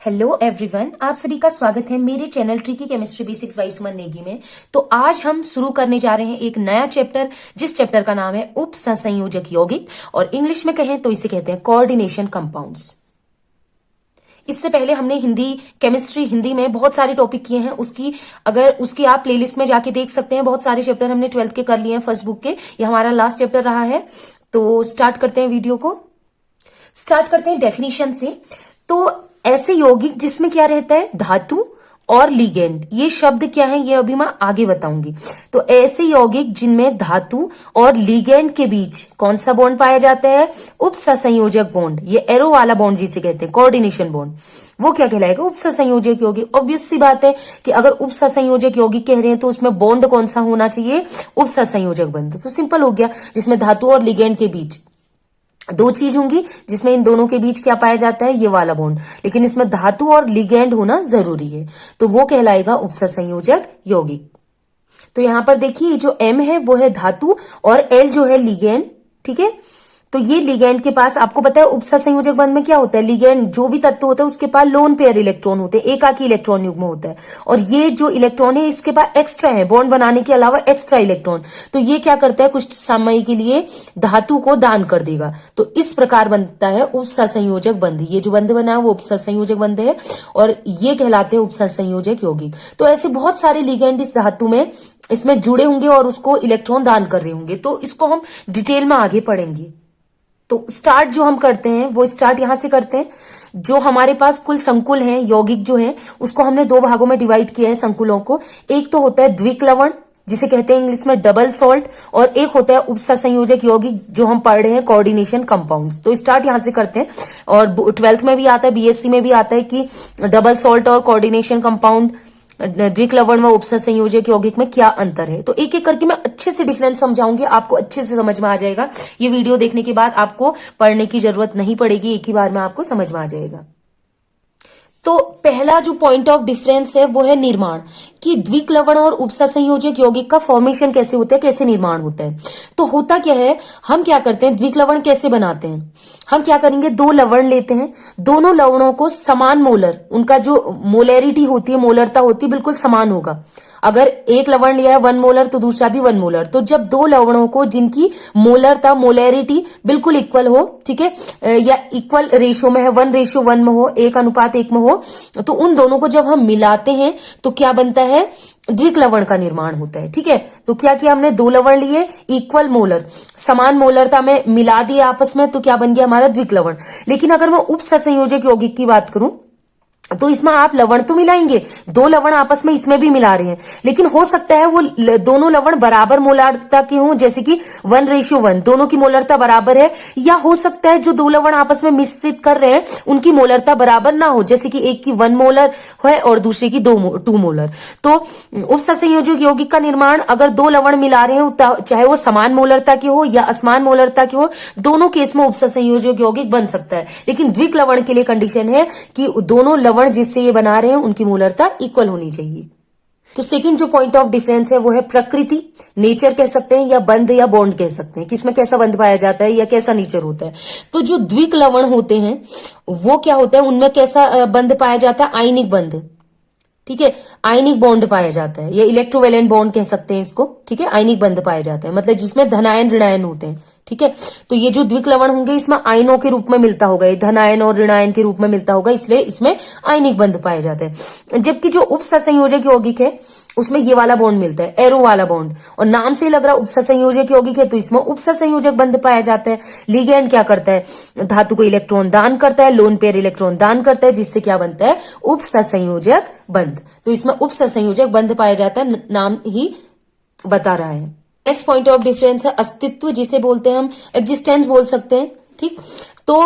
Hello everyone, आप सभी का स्वागत है मेरे channel tricky chemistry basics by Suman Negi में। तो आज हम शुरू करने जा रहे हैं एक नया चैप्टर, जिस चैप्टर का नाम है उपसंयोजक यौगिक, और इंग्लिश में कहें तो इसे कहते हैं कोऑर्डिनेशन कंपाउंड्स। इससे पहले हमने हिंदी में बहुत सारे टॉपिक किए हैं। उसकी आप प्लेलिस्ट में जाके देख सकते हैं। बहुत सारे चैप्टर हमने 12th के कर लिए हैं, फर्स्ट बुक के। ये हमारा लास्ट चैप्टर रहा है। तो स्टार्ट करते हैं वीडियो को। स्टार्ट करते हैं डेफिनेशन से। तो ऐसे यौगिक जिसमें क्या रहता है, धातु और लिगेंड। ये शब्द क्या है ये अभी मैं आगे बताऊंगी। तो ऐसे यौगिक जिनमें धातु और लिगेंड के बीच कौन सा बॉन्ड पाया जाता है, उपसंयोजक बॉन्ड। ये एरो वाला बॉन्ड जिसे कहते हैं कोऑर्डिनेशन बॉन्ड, वो क्या कहलाएगा, उपसंयोजक यौगिक। ऑब्वियस सी बात है कि अगर उपसंयोजक यौगिक कह रहे हैं तो उसमें बॉन्ड कौन सा होना चाहिए, उपसंयोजक बॉन्ड। तो सिंपल हो गया, जिसमें धातु और लिगेंड के बीच दो चीज होंगी, जिसमें इन दोनों के बीच क्या पाया जाता है, ये वाला बॉन्ड। लेकिन इसमें धातु और लिगेंड होना जरूरी है, तो वो कहलाएगा उपसंयोजक यौगिक। तो यहां पर देखिए, जो M है वो है धातु और L जो है लिगेंड। ठीक है, तो ये लिगेंड के पास, आपको पता है उपसंयोजक बंध में क्या होता है, लिगेंड जो भी तत्व होता है उसके पास लोन पेयर इलेक्ट्रॉन होते हैं, एकाकी इलेक्ट्रॉन युग्म होता है। और ये जो इलेक्ट्रॉन है इसके पास एक्स्ट्रा है, बॉन्ड बनाने के अलावा एक्स्ट्रा इलेक्ट्रॉन। तो ये क्या करता है, कुछ समय के लिए धातु को दान कर देगा। तो इस प्रकार बनता है उपसंयोजक बंध। ये जो बंध बना है वो उपसंयोजक बंध है, और ये कहलाते हैं उपसंयोजक यौगिक। तो ऐसे बहुत सारे लिगेंड इस धातु में इसमें जुड़े होंगे और उसको इलेक्ट्रॉन दान कर रहे होंगे। तो इसको हम डिटेल में आगे पढ़ेंगे। तो स्टार्ट जो हम करते हैं वो स्टार्ट यहां से करते हैं। जो हमारे पास कुल संकुल हैं, यौगिक जो हैं, उसको हमने दो भागों में डिवाइड किया है संकुलों को। एक तो होता है द्विक लवण, जिसे कहते हैं इंग्लिश में डबल सॉल्ट, और एक होता है उपसंयोजक यौगिक जो हम पढ़ रहे हैं कोऑर्डिनेशन कंपाउंड्स। तो स्टार्ट यहां से करते हैं। और 12th में भी आता है, बीएससी में भी आता है कि डबल सॉल्ट और कोऑर्डिनेशन कंपाउंड, द्विक लवण व उपसंयोजक यौगिक में क्या अंतर है। तो एक एक करके मैं अच्छे से डिफरेंस समझाऊंगी, आपको अच्छे से समझ में आ जाएगा। ये वीडियो देखने के बाद आपको पढ़ने की जरूरत नहीं पड़ेगी, एक ही बार में आपको समझ में आ जाएगा। तो पहला जो पॉइंट ऑफ डिफरेंस है वो है निर्माण, कि द्विक लवण और उपसंयोजक यौगिक का फॉर्मेशन कैसे होता है, कैसे निर्माण होता है। तो होता क्या है, हम क्या करते हैं, द्विक लवण कैसे बनाते हैं, हम क्या करेंगे, दो लवण लेते हैं, दोनों लवणों को समान मोलर, उनका जो मोलैरिटी होती है, मोलरता होती है, बिल्कुल समान होगा। अगर एक लवण लिया है 1 मोलर तो दूसरा भी 1 मोलर। तो जब दो लवणों को जिनकी मोलरता, मोलैरिटी बिल्कुल इक्वल हो, ठीक है, या इक्वल रेशियो में है, 1:1 में हो, 1:1 में हो, तो उन दोनों को जब हम मिलाते हैं तो क्या बनता है, द्विक लवण का निर्माण होता है। ठीक है, तो क्या किया हमने, दो लवण लिए, इक्वल मोलर, समान मोलरता में मिला दिए आपस में, तो क्या बन गया हमारा द्विक लवण। लेकिन अगर मैं उपसंयोजक यौगिक की बात करूं तो इसमें आप लवण तो मिलाएंगे, दो लवण आपस में इसमें भी मिला रहे हैं, लेकिन हो सकता है वो दोनों लवण बराबर मोलरता के हों, जैसे कि 1:1, दोनों की मोलरता बराबर है। या हो सकता है जो दो लवण आपस में मिश्रित कर रहे हैं उनकी मोलरता बराबर ना हो, जैसे कि एक की 1 मोलर है और दूसरे की 2 मोलर। तो उपसंयोजक यौगिक का निर्माण, अगर दो लवण मिला रहे हैं, चाहे वो समान मोलरता के हो या असमान मोलरता के हो, दोनों केस में उपसंयोजक यौगिक बन सकता है। लेकिन द्विक लवण के लिए कंडीशन है कि दोनों लवण जिससे ये बना रहे हैं उनकी मोलरता इक्वल होनी चाहिए। तो सेकंड जो पॉइंट ऑफ डिफरेंस है वो है प्रकृति, नेचर कह सकते हैं, या बंध या बॉन्ड कह सकते हैं, किसमें कैसा बंध पाया जाता है या कैसा नेचर होता है। तो जो द्विक लवण होते हैं वो क्या होता है, उनमें कैसा बंध पाया जाता है, आयनिक बंध। ठीक है, आयनिक बॉन्ड पाया जाता है, या इलेक्ट्रोवैलेंट बॉन्ड कह सकते हैं इसको। ठीक है, आयनिक बंध पाया जाता है, मतलब जिसमें धनायन ऋणायन होते हैं। ठीक है, तो ये जो द्विक लवण होंगे इसमें आयनों के रूप में मिलता होगा, ये धनायन और ऋणायन के रूप में मिलता होगा, इसलिए इसमें आयनिक बंध पाए जाते हैं। जबकि जो उपसंयोजक यौगिक है उसमें ये वाला बॉन्ड मिलता है, एरो वाला बॉन्ड, और नाम से ही लग रहा है उपसंयोजक यौगिक है, तो इसमें उपसंयोजक बंध पाया जाता है। लिगेंड क्या करता है, धातु को इलेक्ट्रॉन दान करता है, लोन पेयर इलेक्ट्रॉन दान करता है, जिससे क्या बनता है, उपसंयोजक बंध। तो इसमें उपसंयोजक बंध पाया जाता है, नाम ही बता रहा है। नेक्स्ट पॉइंट ऑफ डिफरेंस है अस्तित्व, जिसे बोलते हैं हम एग्जिस्टेंस बोल सकते हैं। ठीक, तो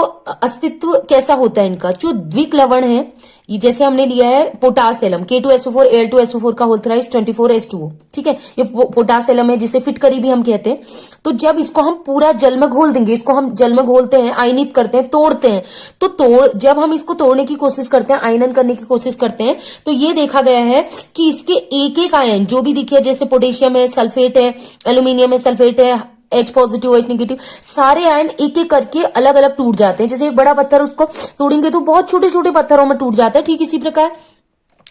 अस्तित्व कैसा होता है इनका, जो द्विक लवण है, ये जैसे हमने लिया है पोटास एलम, K2SO4 Al2SO4 का होल थ्राइस 24H2O। ठीक है, ये पोटास एलम है, जिसे फिटकरी भी हम कहते हैं। तो जब इसको हम पूरा जल में घोल देंगे, इसको हम जल में घोलते हैं, आयनित करते हैं, तोड़ते हैं, तो जब हम इसको तोड़ने की कोशिश करते हैं, आयनन करने की कोशिश करते हैं, तो ये देखा गया है कि इसके एक एक आयन जो भी दिखे, जैसे पोटेशियम है, सल्फेट है, एल्यूमिनियम है, सल्फेट है, H पॉजिटिव OH नेगेटिव, सारे आयन एक एक करके अलग अलग टूट जाते हैं। जैसे एक बड़ा पत्थर, उसको तोड़ेंगे तो बहुत छोटे छोटे पत्थरों में टूट जाता है। ठीक इसी प्रकार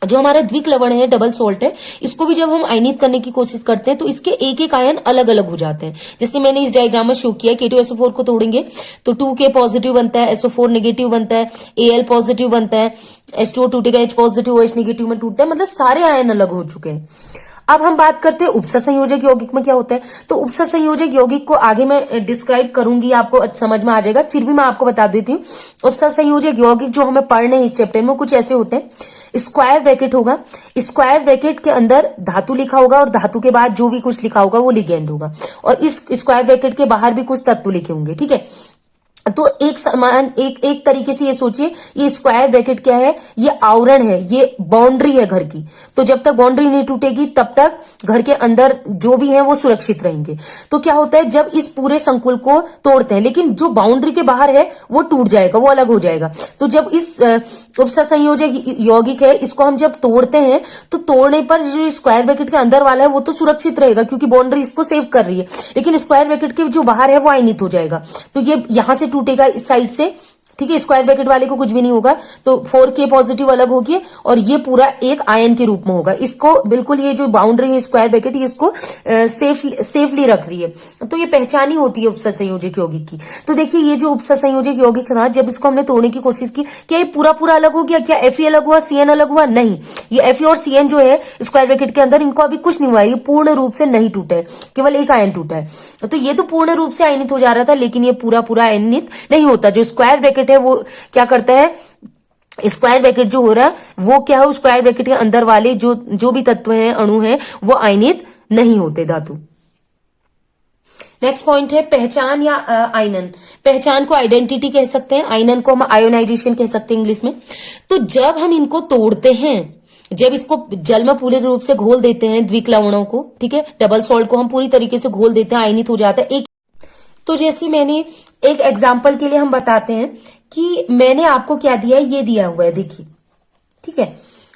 जो हमारा द्विक लवण है, डबल सॉल्ट है, इसको भी जब हम आयनित करने की कोशिश करते हैं तो इसके एक एक आयन अलग अलग हो जाते हैं। जैसे मैंने इस डायग्राम में शो किया, K2SO4 को तोड़ेंगे तो 2K पॉजिटिव बनता है, SO4 नेगेटिव बनता है, Al पॉजिटिव बनता है, H2O टूटेगा, H पॉजिटिव OH नेगेटिव में टूटता है, मतलब सारे आयन अलग हो चुके हैं। अब हम बात करते हैं उपसंयोजक यौगिक में क्या होता है। तो उपसंयोजक यौगिक को आगे मैं डिस्क्राइब करूंगी, आपको समझ में आ जाएगा, फिर भी मैं आपको बता देती हूँ। उपसंयोजक यौगिक जो हमें पढ़ने हैं इस चैप्टर में कुछ ऐसे होते हैं। स्क्वायर ब्रैकेट होगा, स्क्वायर ब्रैकेट के अंदर धातु लिखा होगा और धातु के बाद जो भी कुछ लिखा होगा वो लिगेंड होगा, और इस स्क्वायर ब्रैकेट के बाहर भी कुछ तत्व लिखे होंगे। ठीक है, तो एक समान एक तरीके से ये सोचिए, ये स्क्वायर ब्रैकेट क्या है, ये आवरण है, ये बाउंड्री है घर की। तो जब तक बाउंड्री नहीं टूटेगी तब तक घर के अंदर जो भी है वो सुरक्षित रहेंगे। तो क्या होता है, जब इस पूरे संकुल को तोड़ते हैं, लेकिन जो बाउंड्री के बाहर है वो टूट जाएगा, वो अलग हो जाएगा। तो जब इस उपसंयोजक यौगिक है, इसको हम जब तोड़ते हैं तो तोड़ने पर जो स्क्वायर ब्रैकेट के अंदर वाला है वो तो सुरक्षित रहेगा क्योंकि बाउंड्री इसको सेव कर रही है, लेकिन स्क्वायर ब्रैकेट के जो बाहर है वो आयनित हो जाएगा। तो ये यहां से टूटेगा इस साइड से, ठीक है, स्क्वायर ब्रैकेट वाले को कुछ भी नहीं होगा। तो 4K पॉजिटिव अलग होगी और ये पूरा एक आयन के रूप में होगा। इसको बिल्कुल, ये जो बाउंड्री है स्क्वायर ब्रैकेट, ये इसको सेफली रख रही है। तो ये पहचान ही होती है उपसंयोजक यौगिक की। तो देखिए, ये जो उपसंयोजक यौगिक था, जब इसको हमने तोड़ने की कोशिश की, क्या ये पूरा पूरा अलग हो गया? क्या Fe अलग हुआ, Cn अलग हुआ? नहीं, ये Fe और Cn जो है स्क्वायर ब्रैकेट के अंदर, इनको अभी कुछ नहीं हुआ, ये पूर्ण रूप से नहीं टूटा है, केवल एक आयन टूटा है। तो ये तो पूर्ण रूप से आयनित हो जा रहा था, लेकिन ये पूरा पूरा आयनित नहीं होता। जो स्क्वायर ब्रैकेट है वो क्या करता है, स्क्वायर ब्रैकेट जो हो रहा है वो क्या है, स्क्वायर ब्रैकेट के अंदर वाले जो भी तत्व हैं, अणु हैं, वो आयनित नहीं होते, धातु। नेक्स्ट पॉइंट है पहचान या आयनन। पहचान को आइडेंटिटी कह सकते हैं, आयनन को हम आयोनाइजेशन कह सकते हैं इंग्लिश में। तो जब हम इनको तोड़ते हैं, जब इसको जल में पूरे रूप से घोल देते हैं, द्विक लवणों को, ठीक है, डबल सॉल्ट को हम पूरी तरीके से घोल देते हैं, आयनित हो जाता है। एक तो जैसे मैंने एक एग्जाम्पल के लिए हम बताते हैं कि मैंने आपको क्या दिया है, ये दिया हुआ है, देखिए, ठीक है,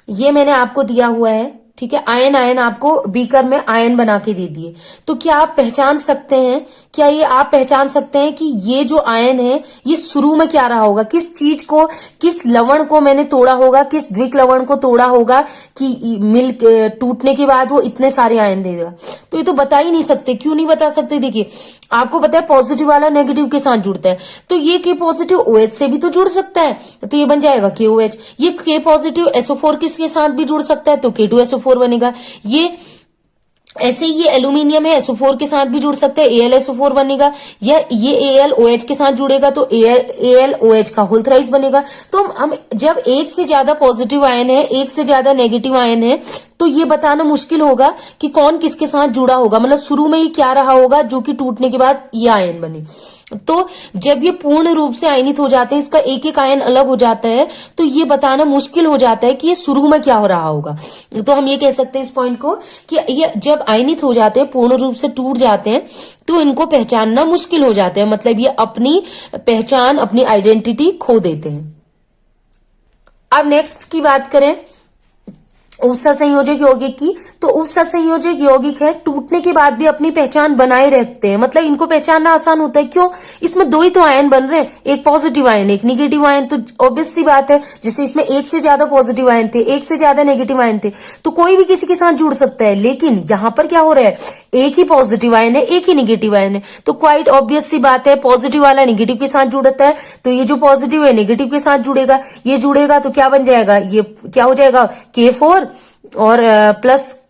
ये मैंने आपको दिया हुआ है, ठीक है, आयन आपको बीकर में आयन बना के दे दिए। तो क्या आप पहचान सकते हैं, क्या ये आप पहचान सकते हैं कि ये जो आयन है ये शुरू में क्या रहा होगा, किस चीज को, किस लवण को मैंने तोड़ा होगा, किस द्विक लवण को तोड़ा होगा कि मिल टूटने के बाद वो इतने सारे आयन दे देगा? तो ये तो बता ही नहीं सकते। क्यों नहीं बता सकते? देखिए, आपको पता है पॉजिटिव वाला नेगेटिव के साथ जुड़ता है, तो ये K पॉजिटिव OH से भी तो जुड़ सकता है, तो ये बन जाएगा KOH। ये K पॉजिटिव SO4 किसके साथ भी जुड़ सकता है, तो K2SO4 बनेगा। ये ऐसे ही ये एल्यूमिनियम है, SO4 के साथ भी जुड़ सकते हैं, AlSO4 बनेगा, या ये AlOH के साथ जुड़ेगा तो AlOH का होल थ्राइस बनेगा। तो हम जब एक से ज्यादा पॉजिटिव आयन है, एक से ज्यादा नेगेटिव आयन है, तो ये बताना मुश्किल होगा कि कौन किसके साथ जुड़ा होगा, मतलब शुरू में ही क्या रहा होगा जो कि टूटने के बाद ये आयन बने। तो जब ये पूर्ण रूप से आयनित हो जाते हैं, इसका एक एक आयन अलग हो जाता है, तो ये बताना मुश्किल हो जाता है कि ये शुरू में क्या हो रहा होगा। तो हम ये कह सकते हैं इस पॉइंट को कि ये जब आयनित हो जाते हैं, पूर्ण रूप से टूट जाते हैं, तो इनको पहचानना मुश्किल हो जाता है, मतलब ये अपनी पहचान, अपनी आइडेंटिटी खो देते हैं। अब नेक्स्ट की बात करें उपसंयोजक यौगिक की, तो उपसंयोजक यौगिक है टूटने के बाद भी अपनी पहचान बनाए रखते हैं, मतलब इनको पहचानना आसान होता है। क्यों? इसमें दो ही तो आयन बन रहे हैं, एक पॉजिटिव आयन, एक नेगेटिव आयन। तो ऑब्वियस सी बात है, जैसे इसमें एक से ज्यादा पॉजिटिव आयन थे, एक से ज्यादा नेगेटिव आयन थे, तो कोई भी किसी के साथ जुड़ सकता है। लेकिन यहां पर क्या हो रहा है, एक ही पॉजिटिव आयन है, एक ही नेगेटिव आयन है, तो क्वाइट ऑब्वियस सी बात है, पॉजिटिव वाला नेगेटिव के साथ जुड़ता है, तो ये जो पॉजिटिव है नेगेटिव के साथ जुड़ेगा, ये जुड़ेगा तो क्या बन जाएगा, ये क्या हो जाएगा, K4 और प्लस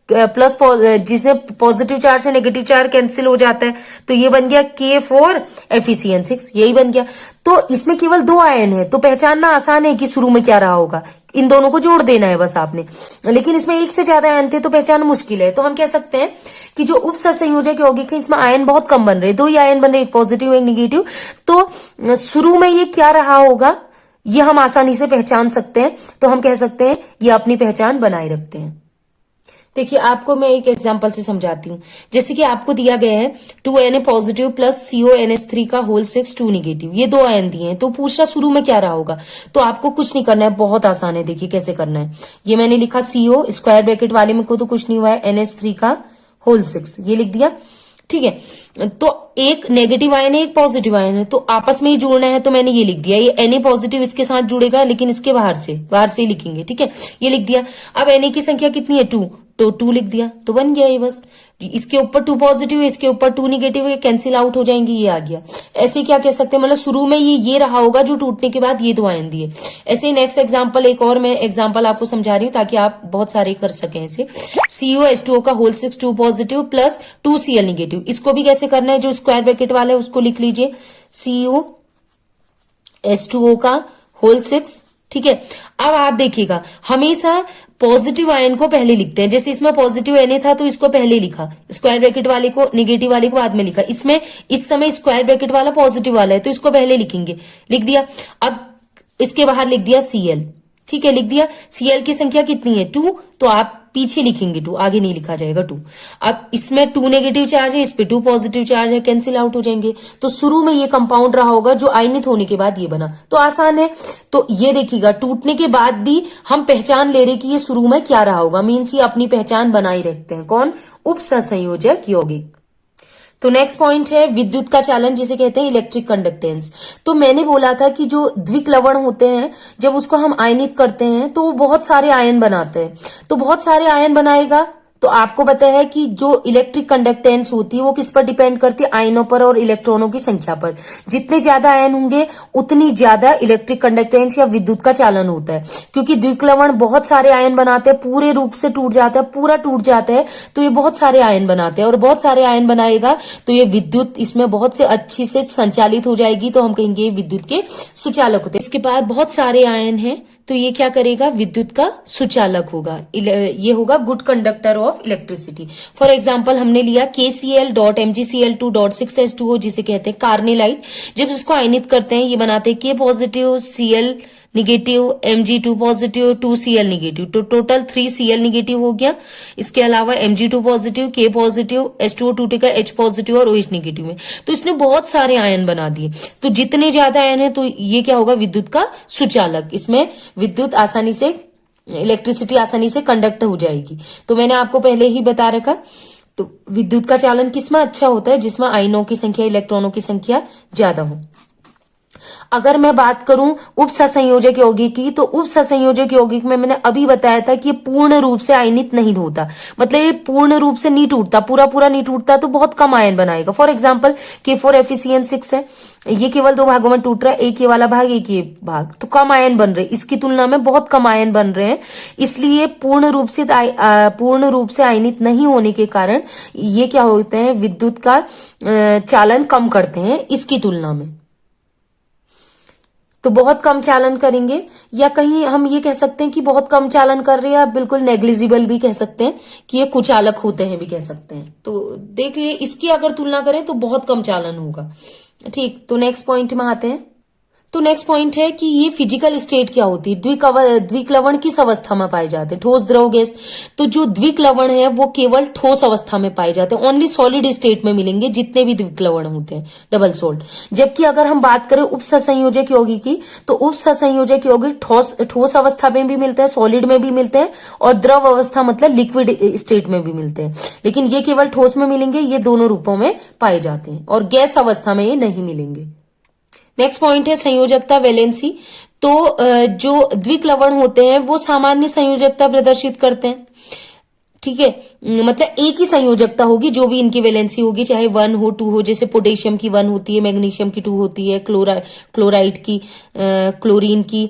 जिसे पॉजिटिव चार्ज से नेगेटिव चार्ज कैंसिल हो जाता है, तो ये बन गया K4 FeCN6, यही बन गया। तो इसमें केवल दो आयन है, तो पहचानना आसान है कि शुरू में क्या रहा होगा, इन दोनों को जोड़ देना है बस आपने। लेकिन इसमें एक से ज्यादा आयन थे तो पहचान मुश्किल है। तो हम कह सकते हैं कि जो उपसंयोजक यौगिक है, इसमें आयन बहुत कम बन रहे, दो ही आयन बन रहे, एक पॉजिटिव एक नेगेटिव। तो शुरू में ये क्या रहा होगा, ये हम आसानी से पहचान सकते हैं। तो हम कह सकते हैं ये अपनी पहचान बनाए रखते हैं। देखिए, आपको मैं एक एग्जांपल से समझाती हूँ। जैसे कि आपको दिया गया है 2Na पॉजिटिव प्लस CONH3 का होल 6 2 नेगेटिव, ये दो आयन दिए हैं। तो पूछ रहा शुरू में क्या रहा होगा, तो आपको कुछ नहीं करना है, बहुत आसान है। देखिए कैसे करना है, ये मैंने लिखा CO स्क्वायर ब्रैकेट वाले में को तो कुछ नहीं हुआ है, NH3 का होल 6 ये लिख दिया। ठीक है। तो एक नेगेटिव आयन है, एक पॉजिटिव आयन है, तो आपस में ही जुड़ना है, तो मैंने ये लिख दिया। ये Na पॉजिटिव इसके साथ जुड़ेगा, लेकिन इसके बाहर से ही लिखेंगे। ठीक है, ये लिख दिया। अब Na की संख्या कितनी है? 2, तो 2 लिख दिया, तो बन गया ये बस। इसके ऊपर 2 पॉजिटिव है, इसके ऊपर 2 निगेटिव है, कैंसिल आउट हो जाएंगे, ये आ गया। ऐसे क्या कह सकते हैं, मतलब शुरू में ये रहा होगा जो टूटने के बाद ये 2 आयन दिए। ऐसे ही नेक्स्ट एग्जांपल, एक और मैं एग्जांपल आपको समझा रही हूँ ताकि आप बहुत सारे कर सकें ऐसे। COH2O का whole 6 2 positive plus 2 Cl negative. इसको भी कैसे करना है, जो स्क्वायर ब्रैकेट वाला है उसको लिख लीजिए, COH2O का होल 6। ठीक है, अब आप देखिएगा हमेशा पॉजिटिव आयन को पहले लिखते हैं। जैसे इसमें पॉजिटिव Na था तो इसको पहले लिखा, स्क्वायर ब्रैकेट वाले को, नेगेटिव वाले को बाद में लिखा। इसमें इस समय स्क्वायर ब्रैकेट वाला पॉजिटिव वाला है तो इसको पहले लिखेंगे, लिख दिया। अब इसके बाहर लिख दिया Cl। ठीक है, लिख दिया। Cl की संख्या कितनी है? 2, तो आप पीछे लिखेंगे 2, आगे नहीं लिखा जाएगा 2। अब इसमें 2 नेगेटिव चार्ज है, इस पे 2 पॉजिटिव चार्ज है, कैंसिल आउट हो जाएंगे। तो शुरू में ये कंपाउंड रहा होगा जो आयनित होने के बाद ये बना, तो आसान है। तो ये देखिएगा, टूटने के बाद भी हम पहचान ले रहे कि ये शुरू में क्या रहा होगा, मीन्स ये अपनी पहचान बनाए रखते हैं। कौन? उपसंयोजक यौगिक। तो नेक्स्ट पॉइंट है विद्युत का चालन, जिसे कहते हैं इलेक्ट्रिक कंडक्टेंस। तो मैंने बोला था कि जो द्विक लवण होते हैं, जब उसको हम आयनित करते हैं तो वो बहुत सारे आयन बनाते हैं। तो बहुत सारे आयन बनाएगा, तो आपको पता है कि जो इलेक्ट्रिक कंडक्टेंस होती है वो किस पर डिपेंड करती है? आयनों पर और इलेक्ट्रॉनों की संख्या पर। जितने ज्यादा आयन होंगे उतनी ज्यादा इलेक्ट्रिक कंडक्टेंस या विद्युत का चालन होता है। क्योंकि द्विक लवण बहुत सारे आयन बनाते हैं, पूरे रूप से टूट जाता है, पूरा टूट जाता है, तो ये बहुत सारे आयन बनाते हैं। और बहुत सारे आयन बनाएगा तो ये विद्युत इसमें बहुत से अच्छी से संचालित हो जाएगी, तो हम कहेंगे विद्युत के सुचालक होते हैं। इसके बाद बहुत सारे आयन है तो ये क्या करेगा? विद्युत का सुचालक होगा। ये होगा good conductor of electricity. For example हमने लिया KCl.Mgcl2.6H2O, जिसे कहते हैं कार्नेलाइट। जब इसको आयनित करते हैं ये बनाते हैं K positive, Cl negative, Mg2 positive, 2 Cl negative, तो टोटल 3 Cl निगेटिव हो गया। इसके अलावा Mg2 positive, K positive, H2O two का H पॉजिटिव और OH निगेटिव में, तो इसने बहुत सारे आयन बना दिए। तो जितने ज्यादा आयन है तो ये क्या होगा? विद्युत का सुचालक। इसमें विद्युत आसानी से, इलेक्ट्रिसिटी आसानी से कंडक्ट हो जाएगी। तो मैंने आपको पहले ही बता रखा। तो विद्युत का चालन किसमें अच्छा होता है? जिसमें आयनों की संख्या, इलेक्ट्रॉनों की संख्या ज्यादा हो। अगर मैं बात करूं उपसंयोजक यौगिक की, तो उपसंयोजक यौगिक में मैंने अभी बताया था कि ये पूर्ण रूप से आयनित नहीं होता, मतलब ये पूर्ण रूप से नहीं टूटता, पूरा नहीं टूटता, तो बहुत कम आयन बनाएगा। फॉर एग्जांपल K4FeCN6 है, ये केवल 2 भागों में टूट रहा है, एक ये वाला भाग, एक ये भाग, तो कम आयन बन रहे हैं। इसकी तुलना में बहुत कम आयन बन रहे हैं, इसलिए पूर्ण रूप से आयनित नहीं होने के कारण ये क्या होते हैं? विद्युत का चालन कम करते हैं इसकी तुलना में। तो बहुत कम चालन करेंगे, या कहीं हम ये कह सकते हैं कि बहुत कम चालन कर रहे हैं, आप बिल्कुल नेग्लिजिबल भी कह सकते हैं कि ये कुचालक होते हैं भी कह सकते हैं। तो देखिए इसकी अगर तुलना करें तो बहुत कम चालन होगा। ठीक, तो नेक्स्ट पॉइंट में आते हैं। तो नेक्स्ट पॉइंट है कि ये फिजिकल स्टेट क्या होती है? द्विक लवण किस अवस्था में पाए जाते हैं? ठोस, द्रव, गैस। तो जो द्विक लवण है वो केवल ठोस अवस्था में पाए जाते हैं, ओनली सॉलिड स्टेट में मिलेंगे जितने भी द्विक लवण होते हैं, डबल सोल्ट। जबकि अगर हम बात करें उपसंयोजक यौगिक की, तो उपसंयोजक यौगिक ठोस अवस्था में भी मिलते हैं, सॉलिड में भी मिलते हैं, और द्रव अवस्था मतलब लिक्विड स्टेट में भी मिलते हैं। लेकिन ये केवल ठोस में मिलेंगे, ये दोनों रूपों में पाए जाते हैं, और गैस अवस्था में ये नहीं मिलेंगे। नेक्स्ट पॉइंट है संयोजकता, वैलेंसी। तो जो द्विक लवण होते हैं वो सामान्य संयोजकता प्रदर्शित करते हैं। ठीक है, मतलब एक ही संयोजकता होगी, जो भी इनकी वैलेंसी होगी, चाहे 1 हो 2 हो। जैसे पोटेशियम की 1 होती है, मैग्नीशियम की 2 होती है, क्लोराइड की, क्लोरीन की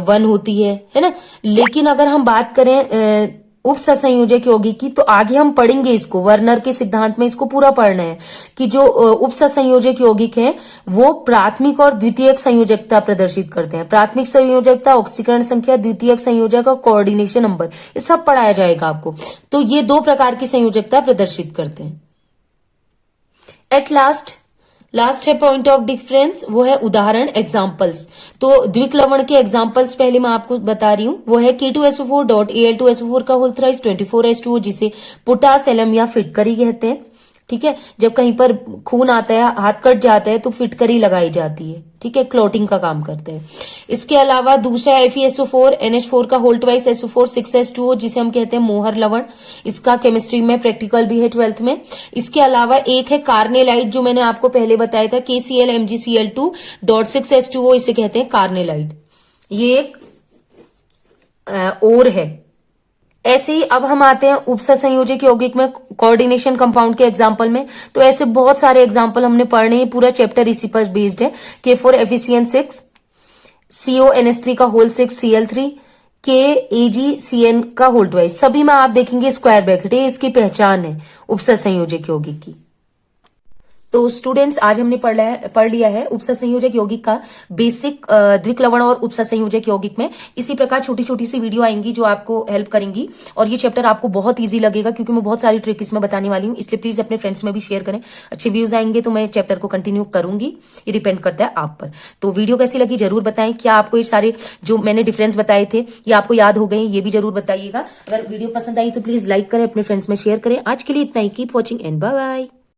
1 होती है ना। लेकिन अगर हम बात करें उपसंयोजक यौगिक की, तो आगे हम पढ़ेंगे इसको, वर्नर के सिद्धांत में इसको पूरा पढ़ना है कि जो उपसंयोजक यौगिक हैं वो प्राथमिक और द्वितीयक संयोजकता प्रदर्शित करते हैं। प्राथमिक संयोजकता, ऑक्सीकरण संख्या, द्वितीयक संयोजक और कोऑर्डिनेशन नंबर, ये सब पढ़ाया जाएगा आपको। तो ये 2 प्रकार की संयोजकता प्रदर्शित करते हैं। एट लास्ट है पॉइंट ऑफ डिफरेंस, वो है उदाहरण, एग्जांपल्स। तो द्विक लवण के एग्जांपल्स पहले मैं आपको बता रही हूँ, वो है K2SO4.Al2SO4 का होल थ्राइस 24H2O, जिसे पोटास एलम या फिटकरी कहते हैं। ठीक है, जब कहीं पर खून आता है, हाथ कट जाता है, तो फिटकरी लगाई जाती है। ठीक है, क्लोटिंग का काम करते हैं। इसके अलावा दूसरा FeSO4 NH4 का होल ट्वाइस SO4 6H2O जिसे हम कहते हैं मोहर लवण, इसका केमिस्ट्री में प्रैक्टिकल भी है 12th में। इसके अलावा एक है कार्नेलाइट जो मैंने आपको पहले बताया था KCl MgCl2 .6H2O, इसे कहते हैं कार्नेलाइट, ये एक और है। ऐसे ही अब हम आते हैं उपसंयोजक यौगिक में कोऑर्डिनेशन कंपाउंड के एग्जांपल में। तो ऐसे बहुत सारे एग्जांपल हमने पढ़ने हैं, पूरा चैप्टर इसी पर बेस्ड है। K4FeCN6 CONH3 का होल 6 Cl3 KAgCN का होल ट्वाइस, सभी में आप देखेंगे स्क्वायर ब्रैकेट, ये इसकी पहचान है उपसंयोजक यौगिक की। तो स्टूडेंट्स आज हमने पढ़ लिया है उपसंयोजक यौगिक का बेसिक द्विक्लवण और उपसंयोजक यौगिक में। इसी प्रकार छोटी छोटी सी वीडियो आएंगी जो आपको हेल्प करेंगी और ये चैप्टर आपको बहुत इजी लगेगा क्योंकि मैं बहुत सारी ट्रिक इसमें बताने वाली हूँ, इसलिए प्लीज अपने फ्रेंड्स में भी शेयर करें। अच्छे व्यूज आएंगे तो मैं चैप्टर को कंटिन्यू करूंगी, ये डिपेंड करता है आप पर। तो वीडियो कैसी लगी जरूर बताएं, क्या आपको ये सारे जो मैंने डिफरेंस बताए थे ये आपको याद हो गए, ये भी जरूर बताइएगा। अगर वीडियो पसंद आई तो प्लीज लाइक करें, अपने फ्रेंड्स में शेयर करें। आज के लिए इतना ही, keep watching and bye bye.